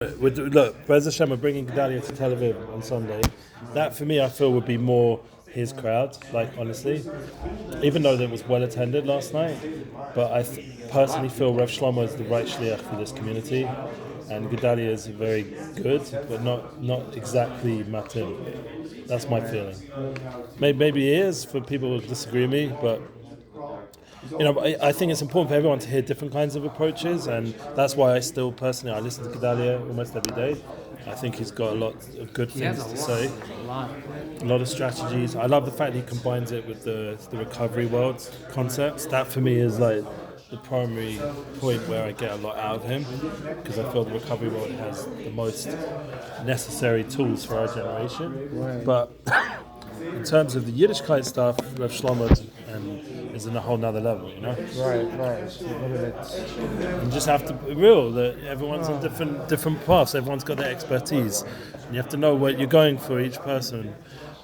Look, Bez Hashem are bringing Gedale to Tel Aviv on Sunday. That, for me, I feel would be more his crowd, like, honestly. Even though it was well attended last night. But I personally feel Rev Shlomo is the right shliach for this community. And Gedale is very good, but not exactly matin. That's my feeling. Maybe he is, for people who disagree with me, but I think it's important for everyone to hear different kinds of approaches, and that's why I still personally I listen to Gedale almost every day. I think he's got a lot of good things to say, a lot of strategies. I love the fact he combines it with the recovery world concepts. That for me is like the primary point where I get a lot out of him, because I feel the recovery world has the most necessary tools for our generation. Right. But in terms of the Yiddishkeit stuff, Rev Shlomo is in a whole nother level, you know? Right. You just have to be real that everyone's on different paths, everyone's got their expertise. And you have to know what you're going for each person.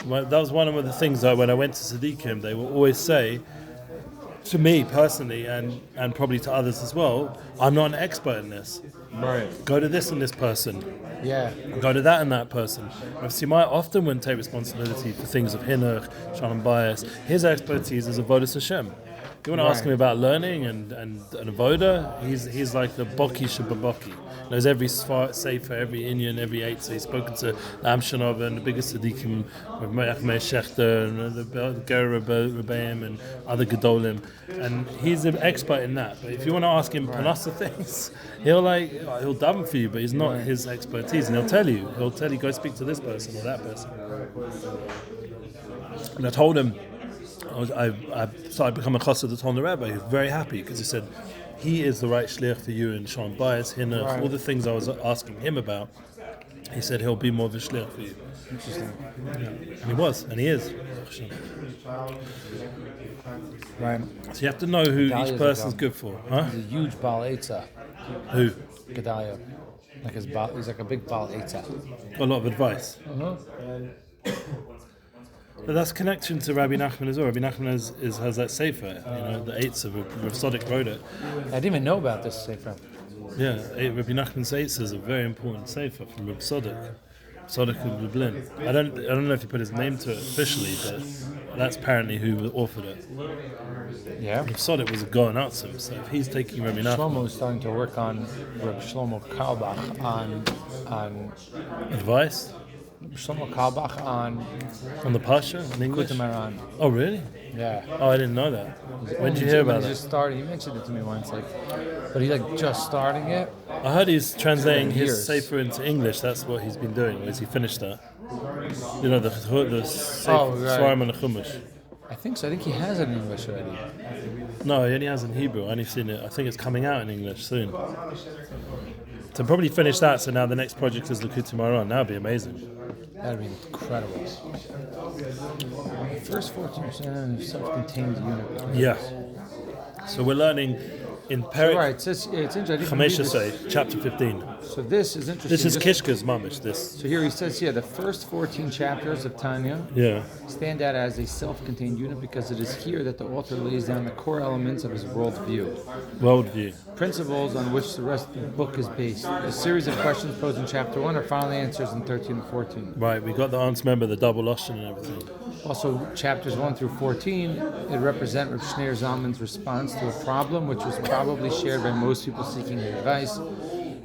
That was one of the things that when I went to Tzaddikim, they will always say, to me personally, and probably to others as well, I'm not an expert in this. Right. Go to this and this person. Yeah. Go to that and that person. Obviously, I often wouldn't take responsibility for things of Hinuch, Shalom bias. His expertise is Avodas Hashem. You want to ask him about learning and Avoda, he's like the Boki Shababoki. Knows every sefer, every Inyan, every eitzah. He's spoken to the Amshanov and the biggest tzaddikim, Meir Shechter, and the Ger Rebbeim and other Gedolim. And he's an expert in that. But if you want to ask him Panasa things, he'll daven for you, but he's not his expertise. And he'll tell you, go speak to this person or that person. And I told him, I started becoming a chassid to Tanya Rabbi. He was very happy because he said, he is the right shliach for you in Shalom bias, Hinuch, all the things I was asking him about. He said he'll be more of a shliach for you. Interesting. Yeah. And he was, and he is. Right. So you have to know who Gedale each person's good for. Huh? He's a huge Baal Eitzah. Who? Gedale. He's like a big Baal Eitzah. A lot of advice. Uh-huh. But that's connection to Rabbi Nachman as well. Rabbi Nachman has that sefer, the Eitzah. Rav Tzadok wrote it. I didn't even know about this sefer. Yeah, Rabbi Nachman's Eitzah is a very important sefer from Rav Tzadok. Tzadok of Lublin. I don't know if he put his name to it officially, but that's apparently who authored it. Yeah. Rav Tzadok was a Goan Atzim, so if he's taking Rabbi Nachman. Shlomo is starting to work on Rabbi Shlomo Kalbach on advice. Shlomo Kalbach on the Pasha in English? Kutamaran. Oh, really? Yeah. Oh, I didn't know that. When did you hear about that? He just started. He mentioned it to me once, but he's just starting it. I heard he's translating his sefer into English. That's what he's been doing. Has he finished that? The sefer, Svarim and the Chumash. I think so. I think he has it in English already. No, he only has it in Hebrew. I only seen it. I think it's coming out in English soon. So probably finish that. So now the next project is Likutei Moharan. That would be amazing. That'd be incredible. First 14% self-contained unit. Yeah. So we're learning in Perek. Right. It's interesting. Chapter 15. So this is interesting. This is Kishka's mamish. This. So here he says, the first 14 chapters of Tanya stand out as a self-contained unit because it is here that the author lays down the core elements of his worldview. Principles on which the rest of the book is based. A series of questions posed in chapter 1 are finally answers in 13 and 14. Right, we got the answer, remember the double Lashon and everything. Also, chapters 1 through 14, it represent Rav Shneur Zalman's response to a problem which was probably shared by most people seeking advice,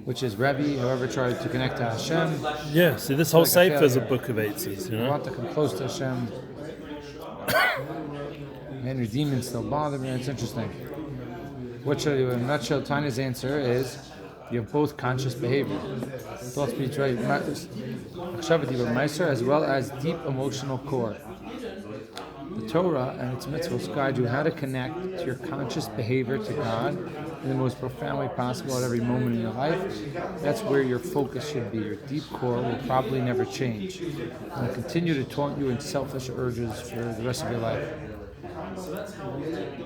which is Rebbe, whoever tried to connect to Hashem. Yeah, see, this whole sefer is a book of eitzes, You want to come close to Hashem. And your demons still bother me. It's interesting. What should you, in a nutshell, Tanya's answer is you have both conscious behavior, thoughts, as well as deep emotional core. The Torah and its mitzvahs guide you how to connect to your conscious behavior to God in the most profound way possible at every moment in your life. That's where your focus should be. Your deep core will probably never change. It will continue to taunt you in selfish urges for the rest of your life.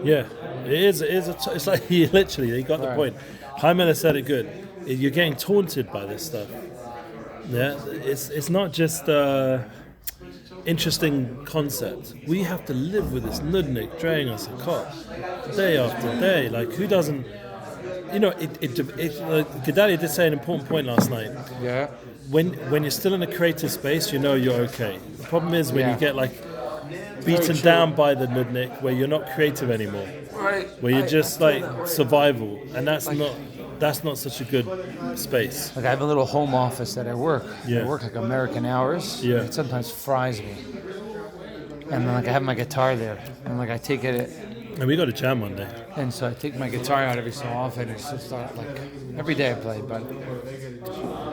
Yeah, it's like he got the point. Chaim said it good. You're getting taunted by this stuff. Yeah, it's not just interesting concept. We have to live with this nudnik draining us a cop day after day. Like, who doesn't Gedale did say an important point last night. Yeah. When you're still in a creative space, you know you're okay. The problem is when you get like beaten down by the nudnik, where you're not creative anymore, Right. where you're just like survival, and that's not such a good space. Like I have a little home office that I work. Yeah. I work like American hours. Yeah. It sometimes fries me. And then like I have my guitar there, and like I take it, And we got a jam one day. and so I take my guitar out every so often. It's just like every day I play, but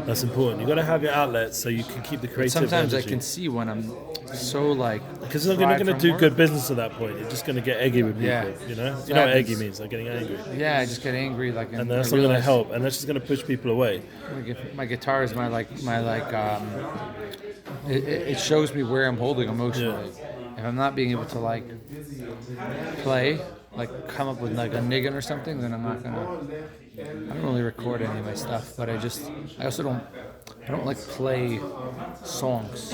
That's important. You got to have your outlets so you can keep the creative sometimes energy. I can see when I'm so like. Because you're not going to do good business at that point. You're just going to get eggy with people. Yeah. You know what happens. eggy means? Like getting angry. Yeah, I just get angry like. And that's I not going to realize, help. And that's just going to push people away. My guitar is it shows me where I'm holding emotionally. If I'm not being able to like play, like come up with like a niggin or something, then I'm not gonna. I don't really record any of my stuff, but I also don't like play songs.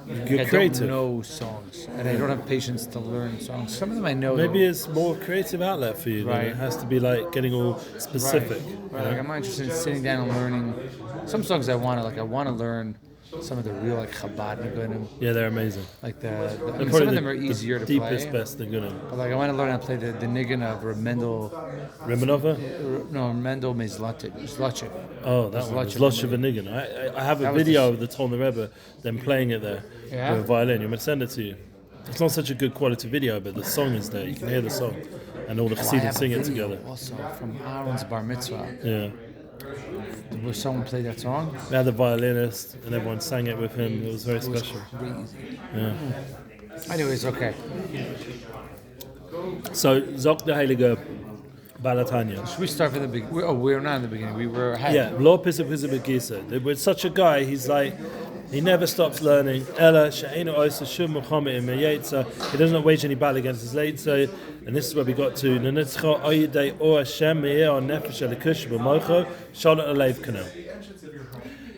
You're creative. I don't know songs, and I don't have patience to learn songs. Some of them I know. Maybe though. it's more creative outlet for you. Right. It has to be like getting all specific. Right. Like I'm not interested in sitting down and learning. Some songs I want to learn some of the real like Chabad nigunim. Yeah, they're amazing. Like They're some of them are easier to play. deepest, best nigunim. But like I want to learn how to play the niggin of Remendel. Remendel Mezlachin. Oh, that one. Zlotchev and Niggin. I have a video of the Tanya Rebbe, them playing it there with a violin. You want me to send it to you? It's not such a good quality video, but the song is there. You can hear the song. And all the Chassidim sing it together. Also from Aaron's Bar Mitzvah. Yeah. Where someone played that song. We had the violinist and everyone sang it with him. It was very special. Crazy. Yeah. Anyways, okay. So, Zok the Heilige Balatanya. Should we start from the beginning? We're not in the beginning. We were. Yeah, Lo Pisa Pisa Begisa. With such a guy, he's like, he never stops learning. Ella She'enu Oisa Shum Muhammad in Meyetza. He doesn't wage any battle against his Leitza. And this is where we got to. Nenitzcho Oyidei O Hashem Me'er on Nefesh Elikush B'mocho Shalot Alev Kanel.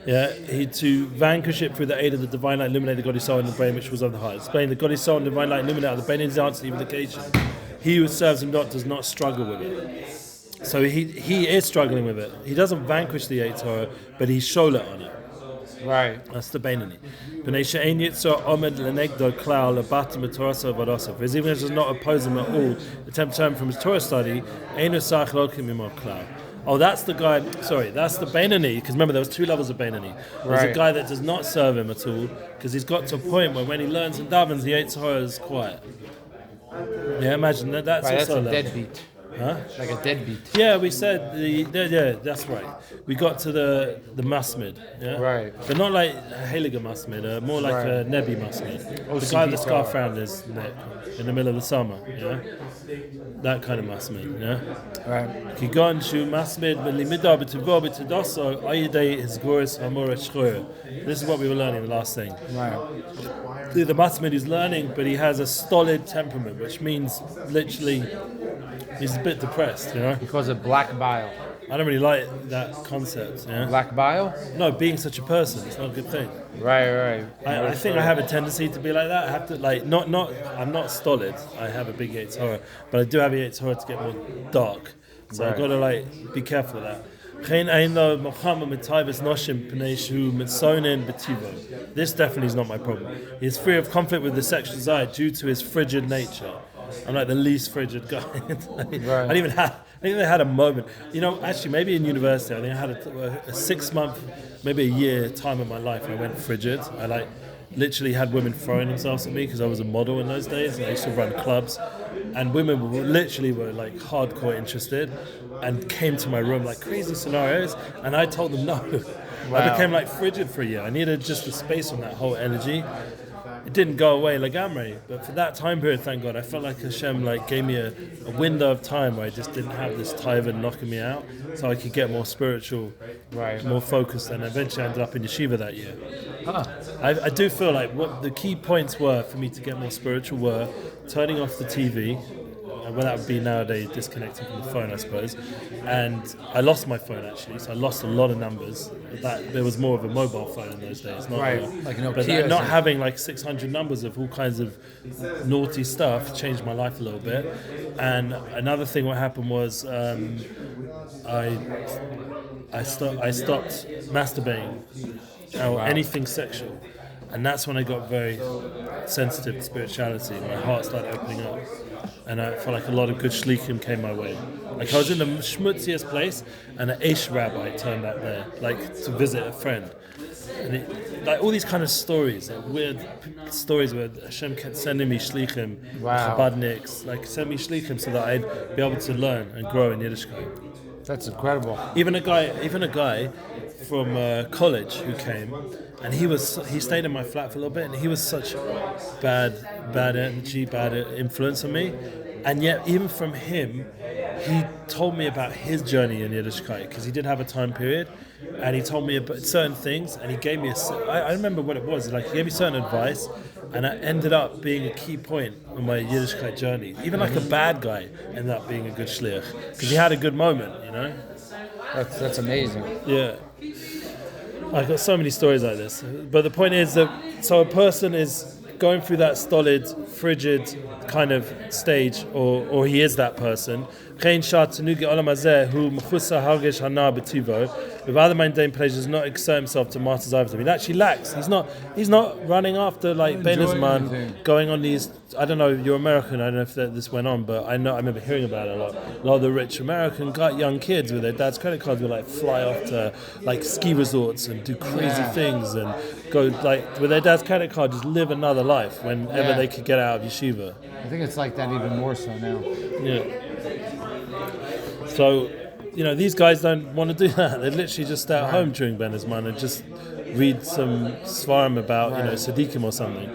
Yeah, he to vanquish it through the aid of the divine light, illuminate the godly soul in the brain, which was of the heart. Explain the godly soul and divine light, illuminate the brain is the answer to the evocation. He who serves him not does not struggle with it. So he is struggling with it. He doesn't vanquish the Eight Torah, but he's sholet on it. Right. That's the Beinani. Because even if it does not oppose him at all, attempt to turn from his Torah study, oh, that's the guy, sorry, that's the Beinani, because remember there was two levels of Beinani. There's a guy that does not serve him at all, because he's got to a point where when he learns and davens, the Eight Torah is quiet. Yeah, imagine that. That's Right, also that's a level. deadbeat. Huh? Like a deadbeat. Yeah, we said yeah, that's right. We got to the masmid, yeah, Right. but not like a Heilige masmid, more like a Nebi masmid. The guy with the scarf around his neck in the middle of the summer, yeah, that kind of masmid, yeah. Right. Kigon shu masmid v'limida b'tuvo b'tudoso ayidei hizgoris hamora shchoyer. This is what we were learning the last thing. Right. The masmid is learning, but he has a stolid temperament, which means literally he's a bit depressed, you know. He calls it black bile. I don't really like that concept, yeah. Black bile? No, being such a person, it's not a good thing. Right. I think I have a tendency to be like that. I have to I'm not stolid. I have a big Yetzirah, but I do have a Yetzirah to get more dark. So I've got to be careful of that. This definitely is not my problem. He's free of conflict with the sexual desire due to his frigid nature. I'm like the least frigid guy. I didn't even had a moment. You know, actually, maybe in university, I think I had a 6 month, maybe a year time of my life I went frigid. I literally had women throwing themselves at me because I was a model in those days and I used to run clubs, and women were like hardcore interested and came to my room like crazy scenarios, and I told them no. Wow. I became like frigid for a year. I needed just the space from that whole energy. It didn't go away lagamre, but for that time period, thank God, I felt like Hashem gave me a window of time where I just didn't have this taiva knocking me out, so I could get more spiritual, more focused, and eventually I ended up in yeshiva that year. I do feel like what the key points were for me to get more spiritual were turning off the TV. well, that would be nowadays disconnecting from the phone, I suppose. And I lost my phone actually, so I lost a lot of numbers. That there was more of a mobile phone in those days, not like an but Nokia. not having like 600 numbers of all kinds of naughty stuff changed my life a little bit. And another thing, what happened was I stopped masturbating or anything sexual. And that's when I got very sensitive to spirituality. My heart started opening up. And I felt like a lot of good shlichim came my way. Like I was in the schmutziest place and an Aish rabbi turned up there, like to visit a friend. And like all these kind of stories, like weird stories where Hashem kept sending me shlichim, Chabadniks, like send me shlichim so that I'd be able to learn and grow in Yiddishkeit. That's incredible. Even a guy from college who came, and he stayed in my flat for a little bit, and he was such bad energy, bad influence on me, and yet even from him, he told me about his journey in Yiddishkeit because he did have a time period, and he told me about certain things, and he gave me I remember what it was. Like he gave me certain advice, and it ended up being a key point on my Yiddishkeit journey. Even like a bad guy ended up being a good shliach because he had a good moment, you know. That's amazing. Yeah. I've got so many stories like this. But the point is that, so a person is going through that stolid, frigid kind of stage, or he is that person. With other mundane pleasures, not exert himself to master's eye. He actually lacks. He's not running after like Benizman, going on these. I don't know. You're American. I don't know if this went on, but I remember hearing about it a lot. A lot of the rich American young kids with their dad's credit cards will like fly off to like ski resorts and do crazy things and go like with their dad's credit card, just live another life whenever they could get out of yeshiva. I think it's like that even more so now. Yeah. So, you know, these guys don't want to do that. They literally just stay at home during Ben Azman and just read some svarim about, Tzaddikim or something.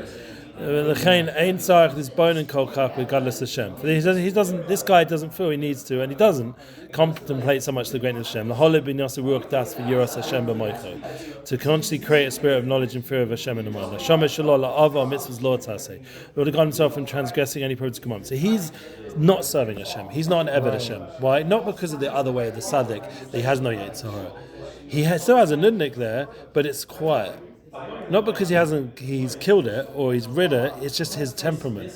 This bone and kol kach regardless of Hashem. This guy doesn't feel he needs to, and he doesn't contemplate so much the greatness of Hashem. To consciously create a spirit of knowledge and fear of Hashem in the mind. Lord God himself from transgressing any prohibited commandment. So he's not serving Hashem. He's not an Eved Hashem. Why? Not because of the other way of the Tzaddik, that he has no Yetzirah. He still has a nudnik there, but it's quiet. Not because he's killed it or he's rid it, it's just his temperament.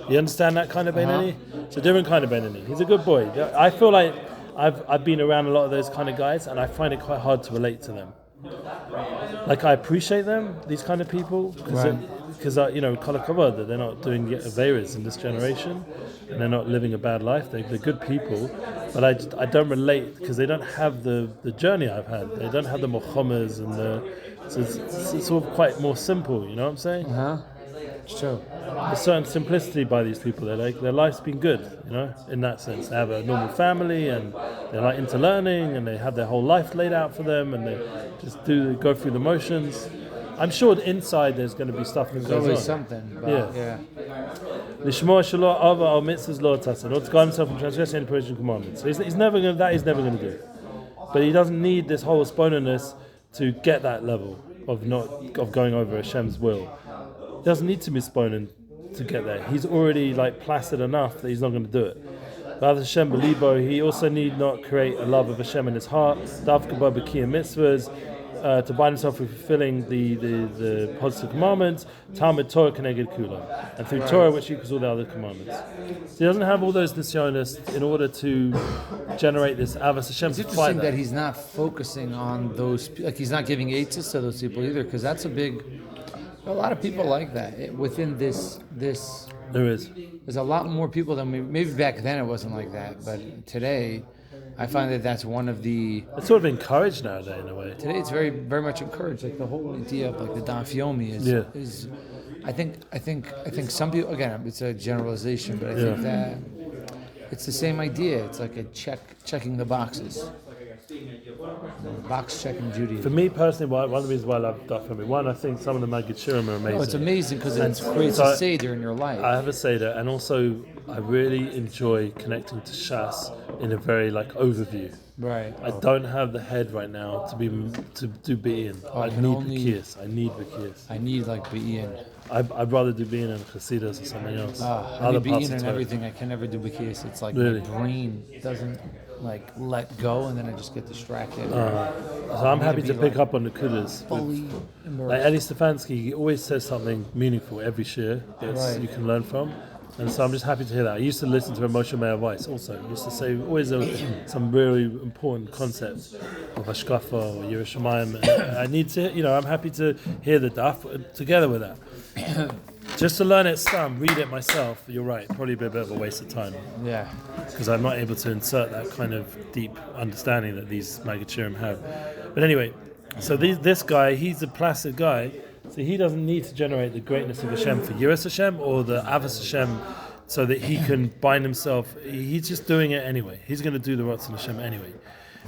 You understand that kind of Beinani? It's a different kind of Beinani. He's a good boy. I feel like I've been around a lot of those kind of guys, and I find it quite hard to relate to them. Like I appreciate them, these kind of people, because kol hakavod, that they're not doing aveiros in this generation, and they're not living a bad life. They're good people, but I don't relate because they don't have the journey I've had. They don't have the mochomas and so it's all quite more simple. You know what I'm saying? It's true. There's certain simplicity by these people. They're like, their life's been good, in that sense. They have a normal family and they're like into learning and they have their whole life laid out for them and they just go through the motions. I'm sure inside there's going to be stuff that goes on. There's always something. Yeah. Lishmor shelo ava al mitzvahs lo tasa. Not to guard himself from transgressing any prohibited commandments. So he's never going to do. But he doesn't need this whole sponenness to get that level of going over Hashem's will. He doesn't need to be sponen to get there. He's already like placid enough that he's not going to do it. But Hashem belibo, he also need not create a love of Hashem in his heart. Davka ba b'kiyam mitzvahs, to bind himself with fulfilling the positive commandments. Talmud Torah keneged kulam, and through Torah which equals all the other commandments. So he doesn't have all those nisyonos in order to generate this avos Hashem. It's interesting that he's not focusing on those, like he's not giving eitzes to those people either, because that's a lot of people like that within this. There is. There's a lot more people than maybe back then it wasn't like that, but today I find that that's one of the. It's sort of encouraged nowadays in a way. Today it's very, very much encouraged. Like the whole idea of like the daf yomi is. I think some people, again, it's a generalization, but I think that it's the same idea. It's like a checking the boxes. Box checking Judaism. For me personally, one of the reasons why I love daf yomi. One, I think some of the Magid Shirim are amazing. Oh, it's amazing because it creates a seder in your life. I have a seder, and also I really enjoy connecting to Shas in a very like overview. Right. I don't have the head right now to do be'in. I need B'kiyas. I need B'kiyas. I need like be'in. I'd rather do be'in and Chasidus or something else. I need be'in and everything. I can never do B'kiyas. It's like really? My brain doesn't like let go, and then I just get distracted. So I'm happy to pick up on the kudas. Fully like Eddie Stefanski, he always says something meaningful every shir that you can learn from. And so I'm just happy to hear that. I used to listen to Moshe Meir Weiss also. He used to say always some really important concepts of Hashkafa or Yerushalayim. I need to, I'm happy to hear the daf together with that. Just to learn it read it myself, you're right, probably be a bit of a waste of time. Yeah. Because I'm not able to insert that kind of deep understanding that these Magachirim have. But anyway, so this guy, he's a placid guy. So he doesn't need to generate the greatness of Hashem for Yiras Hashem or the Avos Hashem so that he can bind himself. He's just doing it anyway. He's going to do the Ratzon Hashem anyway.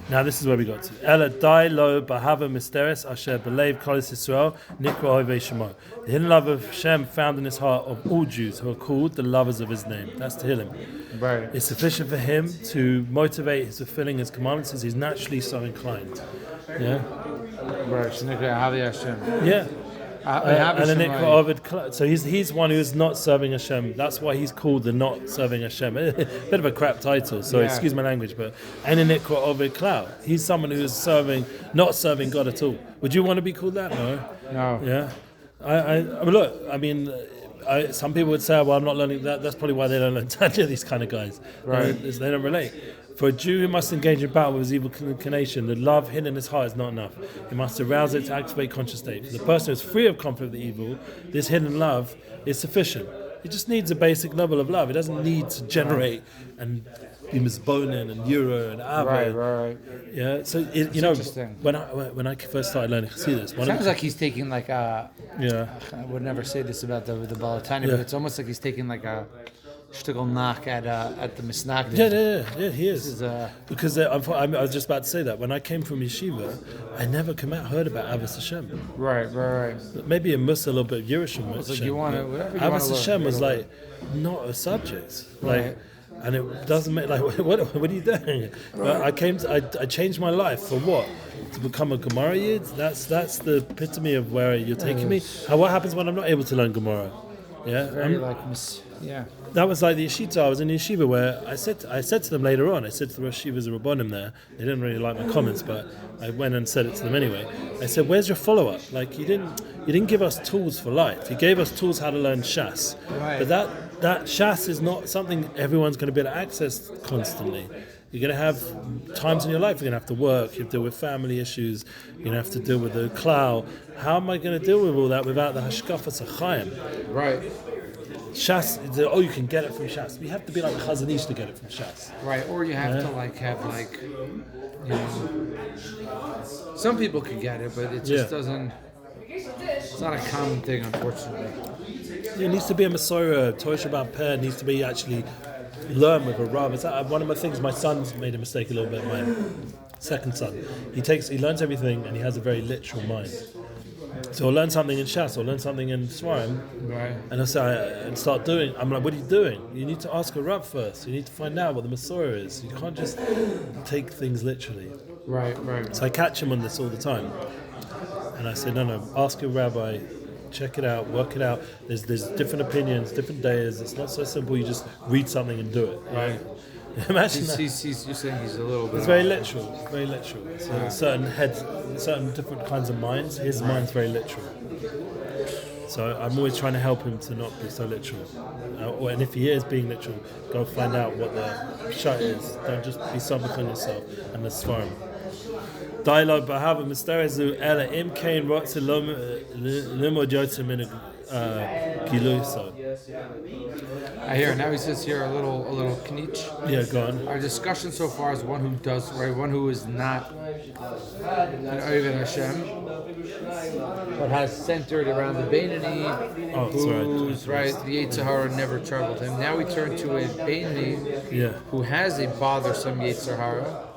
Now this is where we got to. Ela dai lo bahava misteres asher belev kolos Yisrael nikra ovei shemo. The hidden love of Hashem found in his heart of all Jews who are called the lovers of his name. That's Tehillim. Right. It's sufficient for him to motivate his fulfilling his commandments as he's naturally so inclined. Yeah? Right. Hashem. Yeah. So he's one who's not serving Hashem. That's why he's called the not serving Hashem. Bit of a crap title, so excuse my language, but Enenikra Ovid Klau. He's someone who is not serving God at all. Would you want to be called that? No. Yeah. Some people would say, well, I'm not learning that. That's probably why they don't learn Tanya, these kind of guys. Right. They don't relate. For a Jew who must engage in battle with his evil inclination, the love hidden in his heart is not enough. He must arouse it to activate conscious state. For the person who is free of conflict with the evil, this hidden love is sufficient. He just needs a basic level of love. It doesn't need to generate and be misbonin and euro and ava. Right. Yeah. So when I first started learning Chassidus, sounds like he's taking like a. Yeah. I would never say this about the Balatanya, but it's almost like he's taking like a shtickle knock at the Misnagdim. Yeah, he is. Because I was just about to say that when I came from yeshiva, I never heard about Avos Hashem. Right. Maybe a Musa, a little bit of Yerushalayim. It's like you want to, whatever you Avos Hashem was learn. like not a subject. Right. And it doesn't make what are you doing? But I changed my life for what? To become a Gemara Yid? That's the epitome of where you're taking me. What happens when I'm not able to learn Gemara? Yeah. That was like the yeshiva. I was in the yeshiva where I said to them later on, I said to the Rosh Yeshivas and Rabbonim there, they didn't really like my comments, but I went and said it to them anyway. I said, where's your follow-up? Like, you didn't give us tools for life. You gave us tools how to learn Shas. Right. But that Shas is not something everyone's going to be able to access constantly. You're going to have times in your life you're going to have to work, you have to deal with family issues, you're going to have to deal with the klal. How am I going to deal with all that without the hashkafas hachayim? Right. Shas, you can get it from Shas. You have to be like Chazon Ish to get it from Shas. Right, or you have to have some people can get it, but it just doesn't. It's not a common thing, unfortunately. It needs to be a Masorah, Torah Shabbat Peh needs to be actually learn with a Rav. It's one of my things. My son's made a mistake a little bit. My second son, he learns everything and he has a very literal mind. So I'll learn something in Shas, or learn something in Svarim, right. And I'll say, and start doing. I'm like, what are you doing? You need to ask a Rav first. You need to find out what the Masorah is. You can't just take things literally. Right. So I catch him on this all the time, and I say, no, ask your rabbi, check it out, work it out. There's different opinions, different days. It's not so simple. You just read something and do it. Right. Imagine that. You're saying he's a little bit. It's very literal. Very literal. So certain different kinds of minds. His mind's very literal. So I'm always trying to help him to not be so literal. And if he is being literal, go find out what the shut is. Don't just be subject on yourself and let's farm. Dialogue bahava misterezu ela im kain rotze limo jotze min giluso. I hear now he says here a little knich. Yeah, go on. Our discussion so far is one who is not an Oived Hashem, but has centered around the Beinani, who's right. The Yetzer Hara never troubled him. Now we turn to a Beinani who has a bothersome Yetzer Hara,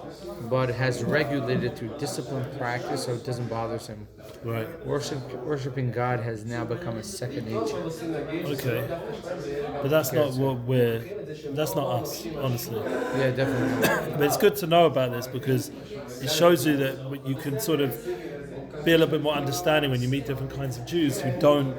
but has regulated through disciplined practice so it doesn't bother him. Right. Worshiping God has now become a second nature. Okay. But that's not that's not us, honestly. Yeah, definitely. But it's good to know about this because it shows you that you can sort of be a little bit more understanding when you meet different kinds of Jews who don't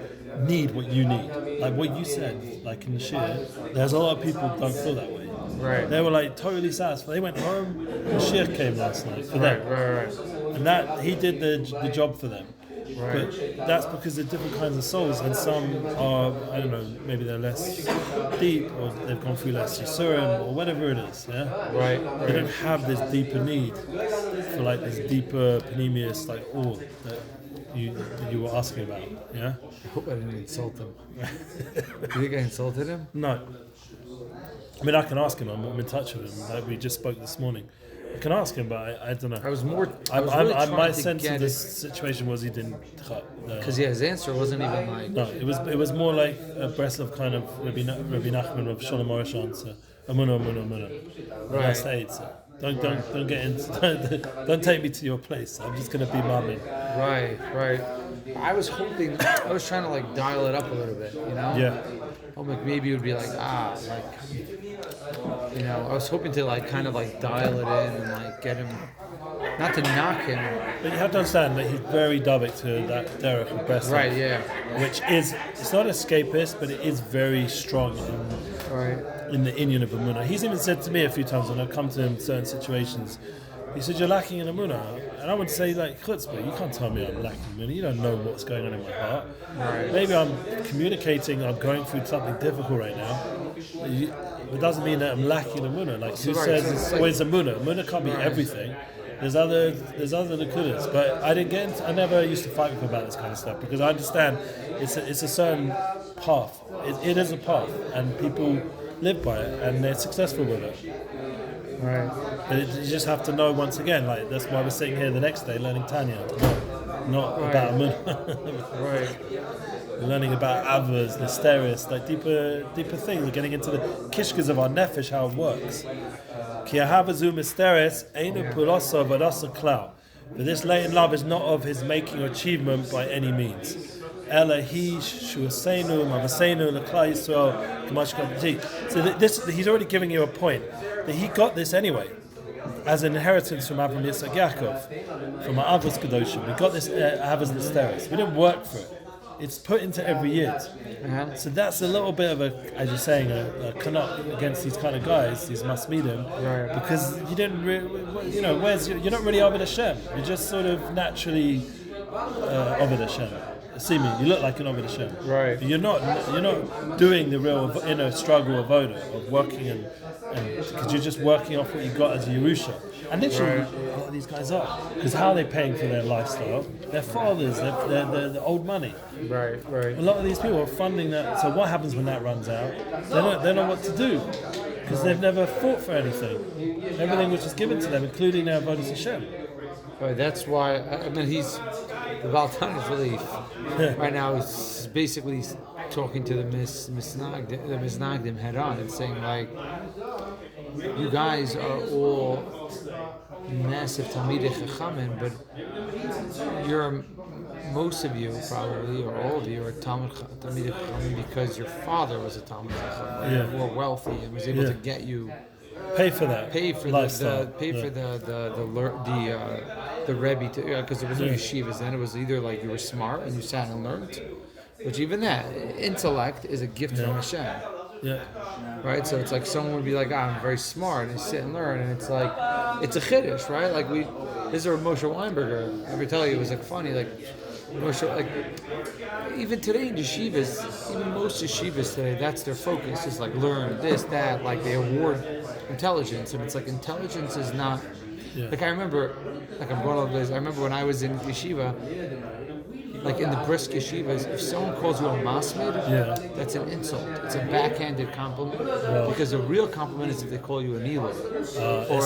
need what you need. Like what you said, like in the Shia, there's a lot of people who don't feel that way. Right. They were like totally satisfied. They went home, the Shia came last night for them. Right. And that he did the job for them. Right. But that's because they're different kinds of souls, and some are, I don't know, maybe they're less deep, or they've gone through less Yisurim, or whatever it is, yeah? Right. They don't have this deeper need for like this deeper, panemius, like awe that you were asking about, yeah? I hope I didn't insult him. Do you think I insulted him? No. I mean, I can ask him, I'm in touch with him, like we just spoke this morning. I can ask him, but I don't know. My sense of this situation was he didn't cut. Because his answer wasn't even like. No, it was more like a Breslov kind of Rabbi Nachman of Shalom Morish answer. Amuna. Right. That's the answer. Don't get into. Don't take me to your place. I'm just gonna be mammon. Right. I was trying to like dial it up a little bit, you know. Yeah. Like maybe it would be like I was hoping to like kind of like dial it in and like get him, not to knock him. But you have to understand that he's very Davik to that Derek of Breslov. Right, yeah. Which is, it's not escapist, but it is very strong in the Inyan of Amunah. He's even said to me a few times when I've come to him in certain situations, he said, you're lacking in Amunah. And I would say, like, chutzpah, you can't tell me I'm lacking in Amunah. You don't know what's going on in my heart. Right. Maybe I'm communicating, I'm going through something difficult right now. It doesn't mean that I'm lacking in Amunah. Like, who says it's always Amunah? Amunah can't be everything. There's other nakudas. But I never used to fight with him about this kind of stuff because I understand it's a certain path. It is a path, and people live by it, and they're successful with it. Right. But you just have to know once again, like that's why we're sitting here the next day learning Tanya, not about Amunah. Right. Learning about avos, listeris, like deeper things. We're getting into the kishkas of our nefesh, how it works. Ki ahavazu misteris einu pulosa v'rasa klau. But this latent love is not of his making or achievement by any means. Ela hi shuaseinu mavaseinu l'klal Yisrael k'mash k'avti. So this, he's already giving you a point that he got this anyway, as an inheritance from Avraham Yitzchak Yaakov, from our Avos Kedoshim. We got this avos listeris. We didn't work for it. It's put into every year. Uh-huh. So that's a little bit of a, as you're saying, a canuck against these kind of guys, these masmidim, right. Because you didn't really, you're not really Oved Hashem. You're just sort of naturally Oved Hashem. See me, you look like an Oved Hashem. Right. You're not doing the real inner struggle of Voda, of working and because you're just working off what you got as a Yerusha. And literally, a lot of these guys are. Because how are they paying for their lifestyle? Their fathers, they're old money. Right. A lot of these people are funding that. So what happens when that runs out? They know what to do. Because they've never fought for anything. Everything was just given to them, including their Avodas Hashem. Right, that's why, the Baal Tanya is really, right now, he's basically talking to the Misnagdim head on and saying, like, you guys are all massive Talmidei Chachamim, but most of you probably, or all of you, are Talmidei Chachamim because your father was a Talmidei Chacham, more wealthy, and was able to get you pay for that, pay for lifestyle. the Rebbe, because there was no yeshivas then. It was either like you were smart and you sat and learned, which even that intellect is a gift from Hashem. Yeah. Right. So it's like someone would be like, I'm very smart, and sit and learn, and it's like it's a chiddush, right? Like this is Moshe Weinberger. I ever tell you it was like funny, like Moshe, like even today in yeshivas, even most yeshivas today, that's their focus is like learn this, that, like they award intelligence, and it's like intelligence is not. Like I remember, like I'm going all over this. I remember when I was in yeshiva, like in the brisk yeshivas, if someone calls you a masmid, that's an insult. It's a backhanded compliment because the real compliment is if they call you an elo. It's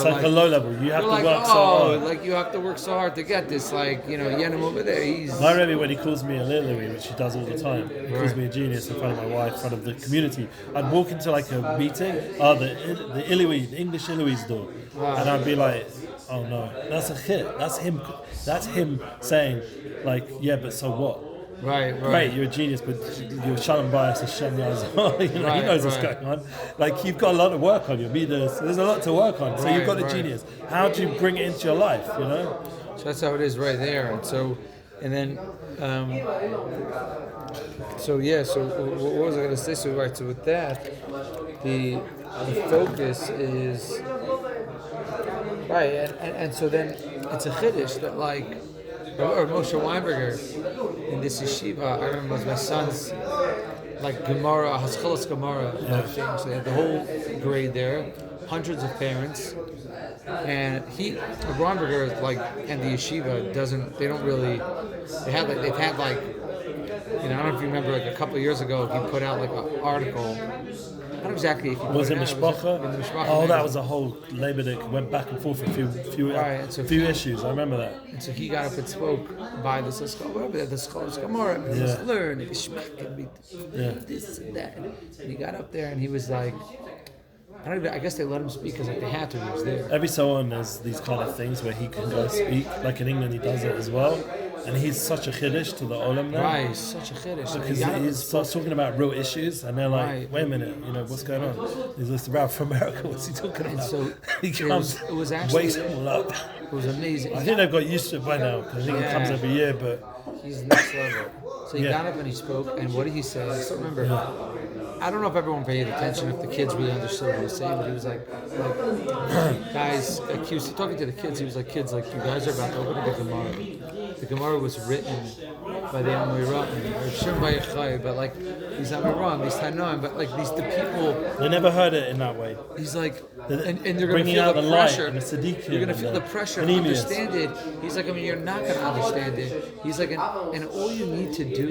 like a low level. You have to work so hard. Like you have to work so hard to get this. Like Yenim over there, he's. My Rebbe, when he calls me a Lily, which he does all the time, he calls me a genius in front of my wife, in front of the community. I'd walk into like a meeting, the Ilui, the English Ilui's door, and I'd be like, oh no, that's a hit. That's him. That's him saying, like, yeah, but so what? Right. Great, you're a genius, but you're Shalom bias Hashem Yazor. He knows what's going on. Like, you've got a lot of work on your midas. There's a lot to work on. So you've got a genius. How do you bring it into your life? You know. So that's how it is right there. And so, and then, so what was I going to say? So right, so with that, the focus is right, and so then it's a chiddush that like, or Moshe Weinberger in this yeshiva. I remember it was my son's like Gemara, Haschalas Gemara thing. So they had the whole grade there, hundreds of parents, and Weinberger like, and the yeshiva they've had like, you know, I don't know if you remember, like a couple of years ago, he put out like an article. Not exactly. If was it Mishpacha? Oh, that was a whole labor that went back and forth for a few issues. I remember that. And so he got up and spoke by the scholars Gemara, just learn this and that. And he got up there and he was like, I guess they let him speak because like they had to. He was there. Every so on, there's these kind of things where he can go speak. Like in England, he does it as well. And he's such a chiddush to the olam now. Right, he's such a chiddush. Because he starts talking about real issues, and they're like, wait a minute, you know, what's going on? He's this Ralph from America, what's he talking about? And so he comes, it was actually, wakes them all up. It was amazing. I think they've got used to it by now, because I think he comes every year, but... He's next level. So he got up and he spoke, and what did he say? I still remember. I don't know if everyone paid attention, if the kids really understood what he was saying, but he was like guys, like he was talking to the kids, he was like, kids, like, you guys are about to open the Gemara. The Gemara was written by the Amoraim, but like these Amoraim, these Tanoim, but like the people. They never heard it in that way. He's like, and they're going to feel the pressure. You're going to feel the pressure to understand it. He's like, I mean, you're not going to understand it. He's like, and all you need to do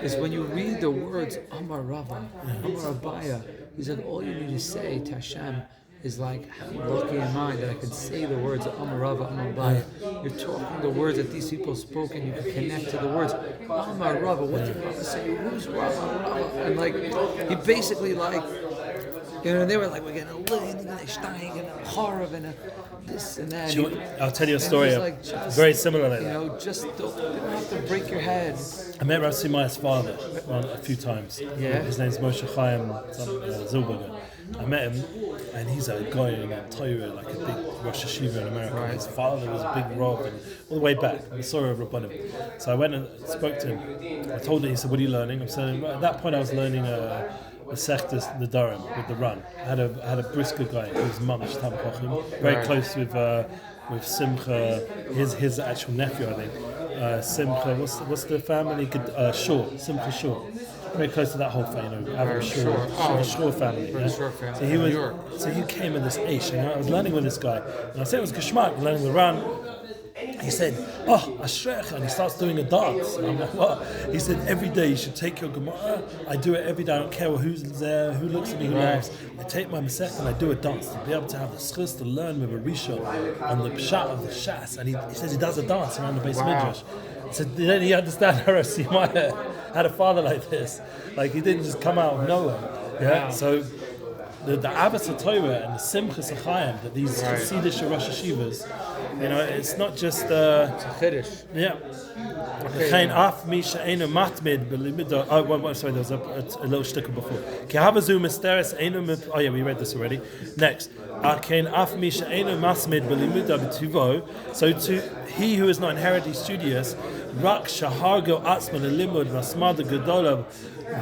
is when you read the words Amar Rava, Amar Abaya, he's like, all you need to say to Hashem is like, how lucky am I that I can say the words of Amar Rava, Amar Abaya. You're talking the words that these people spoke, and you can connect to the words. Amar Rava, what did Rava say? Who's Rava? And like, he basically like, you know, they were like, we're getting a living and a stein and a horror and a this and that. I'll tell you a story like, very similar like that. You know, just you don't have to break your head. I met Rav Simaya's father a few times. Yeah. His name's Moshe Chaim Zilberger. I met him, and he's a guy in Torah, like a big Rosh Hashiva in America. Right. His father was a big Rav, and all the way back, I saw a Rabbanim. So I went and spoke to him. I told him, he said, what are you learning? I'm saying, at that point I was learning a Sechtes the Durham with the run. I had a brisker guy who was Mamash Tam Kochim, very close with Simcha, his actual nephew, I think. Simcha, what's the family? Shaw, Simcha Shaw. Very close to that whole family, you know, Avram Shaw, the Shaw family. Yeah? So he came with this Aish, and I was learning with this guy, and I said it was Geschmack, learning the run. He said, oh, Ashrecha, and he starts doing a dance. And I'm like, what? He said, every day you should take your Gemara. I do it every day. I don't care who's there, who looks at me, who laughs. I take my Masech and I do a dance to be able to have the schus to learn with a Rishon on the Pshat of the Shas. And he says he does a dance around the base Midrash. So then he understands how Simaya had a father like this. Like, he didn't just come out of nowhere. Yeah. So the Abbas Torah and the Simchas Achayim that these Hasidic Rosh Hashivas, you know, it's not just it's a chiddush. Yeah. Sorry, there was a little sticker before. Oh yeah, we read this already. Next. So to he who is not inherently studious, Rak Shahargo Atzman Limud Rasmada Gedale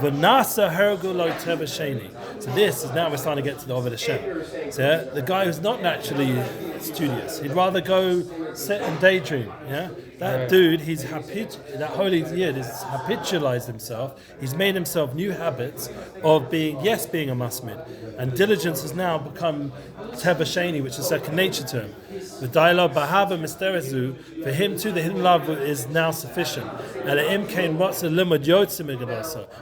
Vanasa Hergo Lo Tevasheni. So this is now we're starting to get to the Oved Hashem. So the guy who's not naturally studious, he'd rather go sit and daydream. Yeah, that dude, that holy yid has habitualized himself. He's made himself new habits of being a masmid, and diligence has now become tevasheni, which is a second nature to him. The dialogue bahava misterezu, for him too, the hidden love is now sufficient. And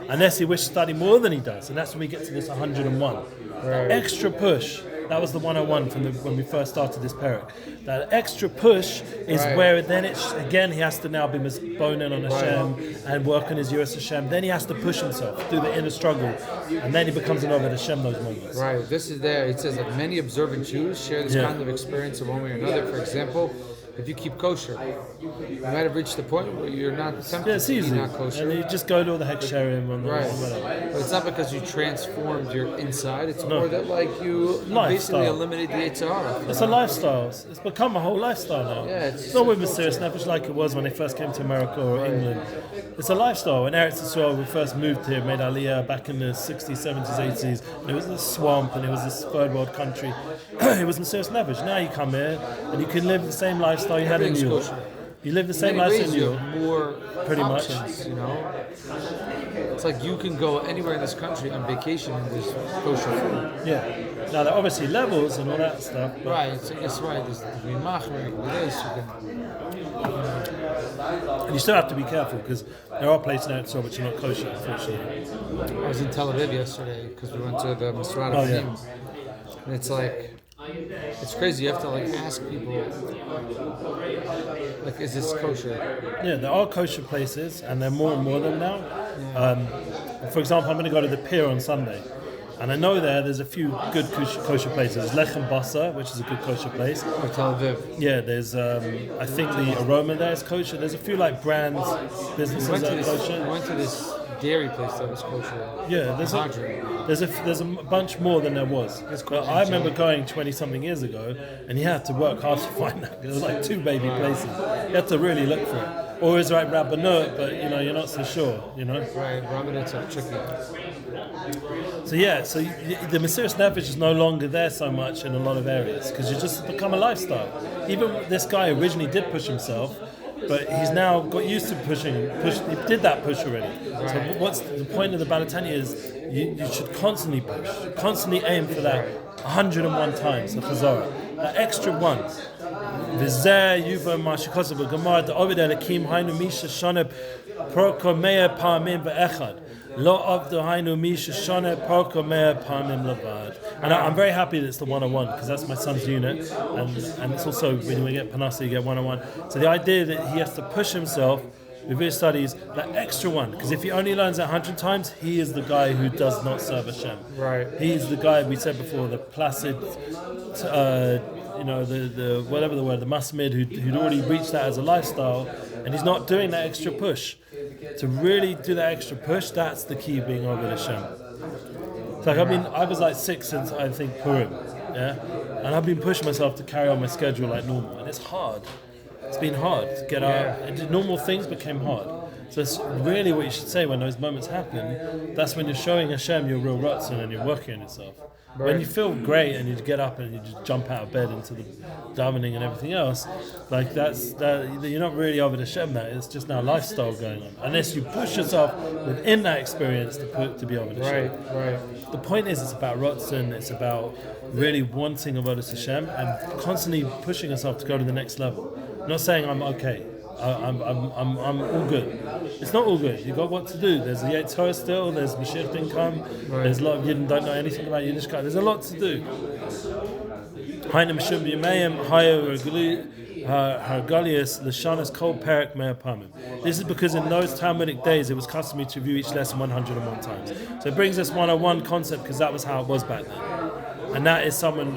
unless he wishes to study more than he does, and that's when we get to this 101. Extra push. That was the 101 from when we first started this Perek. That extra push is where then again he has to now be misbonen on Hashem and work on his Yiras Hashem. Then he has to push himself, do the inner struggle, and then he becomes an Oved Hashem those moments. Right. This is there. It says that many observant Jews share this kind of experience in one way or another. For example, if you keep kosher, you might have reached the point where you're not tempted to be not kosher. And you just go to all the hexerim and whatever. But it's not because you transformed your inside. It's more that like you basically eliminate the Yitzhara. It's a lifestyle. It's become a whole lifestyle now. Yeah, it's not with Mesiras Nefesh like it was when they first came to America or England. It's a lifestyle. When Eretz Yisrael, we first moved here, made Aliyah back in the 60s, 70s, 80s, and it was a swamp and it was this third world country. It was Mesiras Nefesh. Now you come here and you can live the same lifestyle you had in New York. You live the same lifestyle in New York. More pretty options, much. You know, it's like you can go anywhere in this country on vacation and there's kosher food. Yeah. Now there are obviously levels and all that stuff. Right. So it's right. There's machmer, this. And you still have to be careful because there are places in Eretz Yisrael which are not kosher, unfortunately. I was in Tel Aviv yesterday because we went to the Misrata and it's like. It's crazy. You have to like ask people, like, is this kosher? Yeah, there are kosher places, and there are more and more of them now. Yeah. For example, I'm going to go to the pier on Sunday, and I know there's a few good kosher places. Lechem Basa, which is a good kosher place. Or Tel Aviv. Yeah, there's I think the aroma there is kosher. There's a few like brands, businesses that are kosher. We went to this dairy place that was kosher. Yeah, there's a bunch more than there was. But I remember going 20-something years ago, and you had to work hard to find that. There was like 2 baby places. You had to really look for it. Or it's like Rabbanut, but you're not so sure. Right, Rabbanuts are tricky. So the Mesiras Nefesh is no longer there so much in a lot of areas because you just become a lifestyle. Even this guy originally did push himself. But he's now got used to pushing. He did that push already. Right. So what's the point of the Balatanya is you should constantly push, constantly aim for that 101 times the Chazorah, that extra one. V'zeh yuva mashikosav b'gemara da'ovid elikim hainu misha shoneh proko mea pa'amim ve'echad lo avdu hainu misha shoneh proko mea pa'amim levad. And I'm very happy that it's the 101 because that's my son's unit, and it's also when we get Panasa you get 101. So the idea that he has to push himself with his studies, that extra one, because if he only learns that 100 times, he is the guy who does not serve Hashem. Right. He's the guy we said before, the placid, the whatever the word, the masmid who'd already reached that as a lifestyle, and he's not doing that extra push. To really do that extra push, that's the key of being over Hashem. It's like I was like 6 since I think Purim, and I've been pushing myself to carry on my schedule like normal, and it's hard. It's been hard to get out. Normal things became hard. So it's really what you should say when those moments happen. That's when you're showing Hashem your real ratzon and you're working on yourself. Right. When you feel great and you get up and you just jump out of bed into the davening and everything else, like you're not really over the Hashem. That it's just now lifestyle going on. Unless you push yourself within that experience to be over the Hashem. Right. The point is, it's about ratzon. It's about really wanting avodas Hashem and constantly pushing yourself to go to the next level. I'm not saying I'm okay. I'm all good. It's not all good. You got what to do. There's a Yetzer Hara still. There's Mashiach didn't come. Right. There's a lot of you don't know anything about Yiddishkeit. There's a lot to do. This is because in those Talmudic days it was customary to review each lesson 101 times. So it brings us 101 concept because that was how it was back then. And that is someone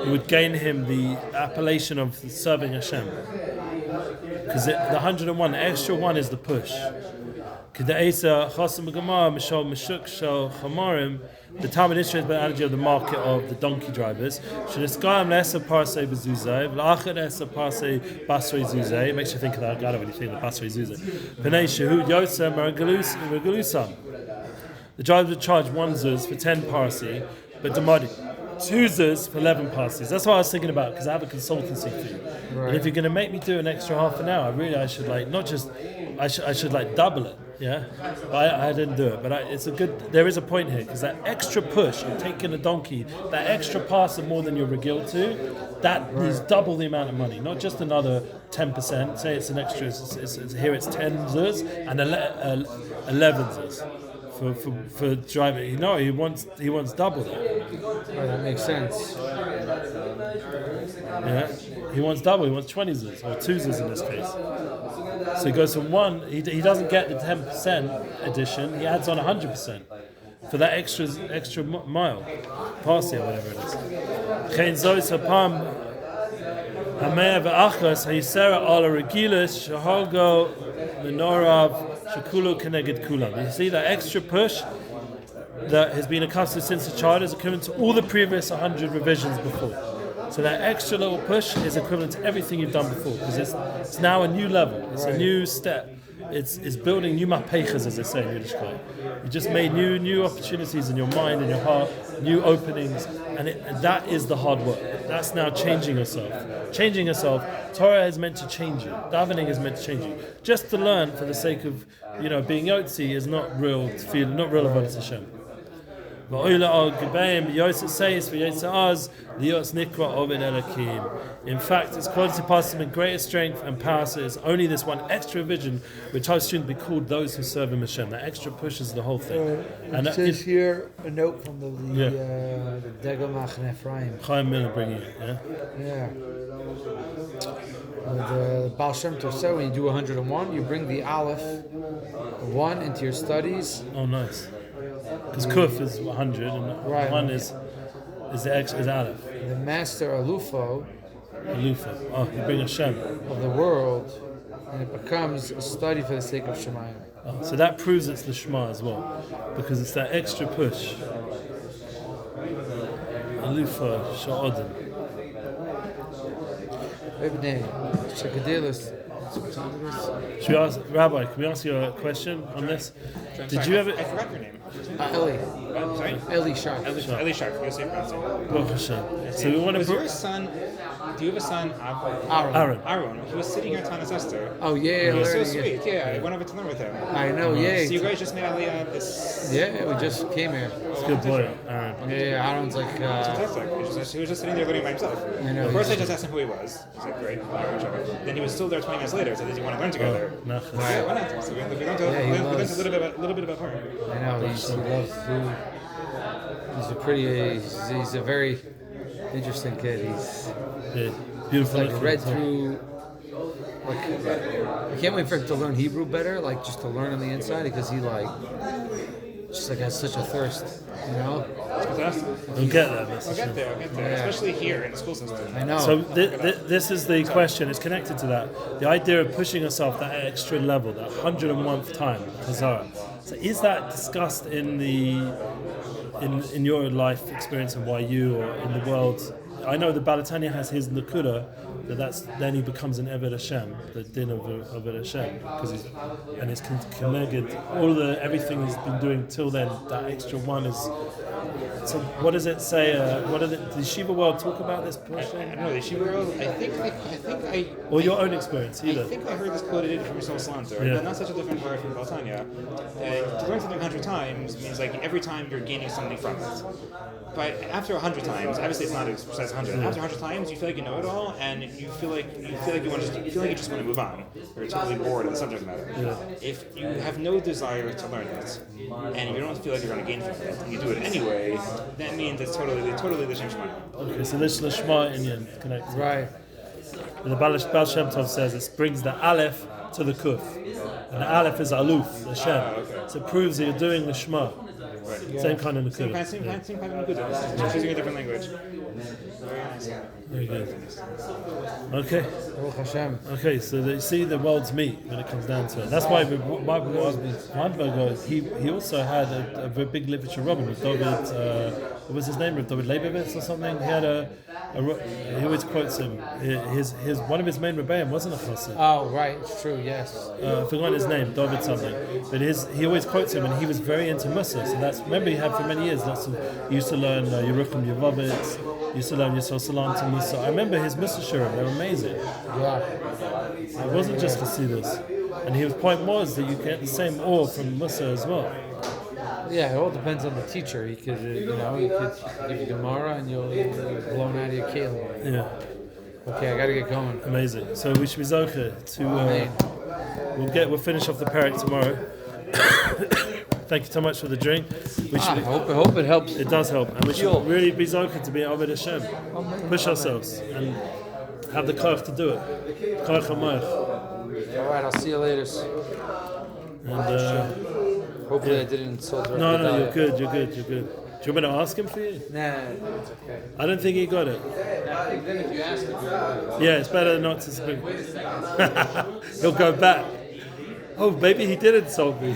who would gain him the appellation of serving Hashem. Because the 101, the extra one is the push. The Talmud Israel is the analogy of the market of the donkey drivers. It makes you think of that guy when you think of Basrei Zuzah. The driver would charge 1 zuz for 10 parsi, but Damadi 2 zuz for 11 parsis. That's what I was thinking about because I have a consultancy fee. Right. And if you're going to make me do an extra half an hour, really I should like I should like double it. Yeah, I didn't do it, but there is a point here because that extra push, you're taking a donkey, that extra pass and more than you're regilled to, that is double the amount of money, not just another 10%. Say it's an extra, here it's 10 zuz and 11 zuz. for driving. No, he wants double that. Right, that makes sense. Yeah, he wants double. He wants 20s or 2s in this case. So he goes from 1. He doesn't get the 10% addition. He adds on 100% for that extra mile, parsi or whatever it is. Kein zois hapam hameh ve'achas hayisera ala regilis shahalgo menorav shekulu keneged kulam. You see that extra push that has been accustomed since a child is equivalent to all the previous 100 revisions before. So that extra little push is equivalent to everything you've done before, because it's now a new level. It's a new step. It's building new mapechas, as they say in Yiddishkeit. You just made new opportunities in your mind and your heart, new openings, and that is the hard work. That's now changing yourself. Changing yourself. Torah is meant to change you. Davening is meant to change you. Just to learn for the sake of being yotzi is not real avodas Hashem. In fact, its quality passes in greater strength and power, so it's only this one extra vision which I assume to be called those who serve in Hashem. That extra pushes the whole thing. And it says here a note from the Gedale Machne Ephraim. Chaim Miller bringing it, yeah. The Baal Shem Tov said when you do 101, you bring the Aleph 1 into your studies. Oh, nice. Because Kuf is 100 and 1 is Aleph. The master Alufo. Oh, you bring Hashem of the world, and it becomes a study for the sake of Shemayim. Oh, so that proves it's the Shema as well, because it's that extra push. Alufo Sha'odim. Should we ask Rabbi? Can we ask you a question on this? Did you ever? I forgot your name. Eli. Sorry? Eli Sharp. Eli Sharp. Yosef Branson. So we want to. Was your son? Do you have a son? Aaron. He was sitting here at Tana's Fenster. Oh yeah, he was so sweet. Yeah, I went over to learn with him. I know. Yeah. So you guys just made Aliyah this. Yeah, we just came here. It's a good boy, Aaron. Yeah, Aaron's like. Fantastic. He was just sitting there learning by himself. I know. First, I just asked him who he was. He's like, great. Then he was still there 20 minutes later. So did you want to learn together? No. Yeah, why not? So we learned a little bit about her. I know. He loves food. He's a very interesting kid. He's beautiful. Like read through. Like, I can't wait for him to learn Hebrew better. Like just to learn on the inside, because he just has such a thirst. We'll get there. I'll get there. Especially here in the school system. I know. So this is the question. It's connected to that. The idea of pushing yourself that extra level, that 101th time, Chazara. So is that discussed in your life experience in YU or in the world? I know the Tanya has his Nakuda, but then he becomes an Eved Hashem, the din of Eved Hashem, because it's connected. Everything he's been doing till then, that extra one is. So what does it say? Did the Yeshiva world talk about this portion? I don't know the Yeshiva world. I think. Or your own experience either. I think I heard this quoted from Yisrael Salanter, but not such a different word from Tanya. To learn something 100 times means like every time you're gaining something from it. But after 100 times, obviously it's not as precise 100. After 100 times, you feel like you know it all, and you feel like you just want to move on. You're totally bored of the subject matter. Yeah. If you have no desire to learn it, and you don't feel like you're going to gain from it, and you do it anyway, that means it's totally the same Shema. Okay, so this Lishma Inyan connected. Right. And the Baal Shem Tov says it brings the Aleph to the Kuf. And the Aleph is Aluf, the Shem. Okay. So it proves that you're doing the Shema. Right. Yeah. Same kind of Nakuda. Same kind of Nakuda. Just using a different language. Very nice. Very good. Okay. Okay, so you see the worlds meet when it comes down to it. That's why Weinberger, he also had a very big literature robin with David, what was his name? David Leibovitz or something? He had he always quotes him. His one of his main rebellion wasn't a chassid. Oh, right, it's true, yes. I forgot his name, David something. But he always quotes him, and he was very into Musa. So remember he had for many years. He used to learn Yerucham Yevovitz. He used to learn Yisrael Salam to Musa. I remember his Musa Shurim. They're amazing. Yeah. It wasn't just Hasidus. And his point was that you get the same awe from Musa as well. Yeah, it all depends on the teacher. He could, he could give you Gemara and you'll be blown out of your kelim. Yeah. Okay, I gotta get going. Amazing. So we should be zocher to. We'll finish off the Perek tomorrow. Thank you so much for the drink. We I should, hope it helps. it does help, and we should really be zoken to be Avodah Hashem. Push ourselves and have the koach to do it. Koach hamoach. All right, I'll see you later. And Hopefully I didn't insult her. no, you're good. Do you want me to ask him for you? Nah, it's okay. I don't think he got it. Then if you ask him, Yeah, it's better not to speak. He'll go back. Oh, maybe he did insult me.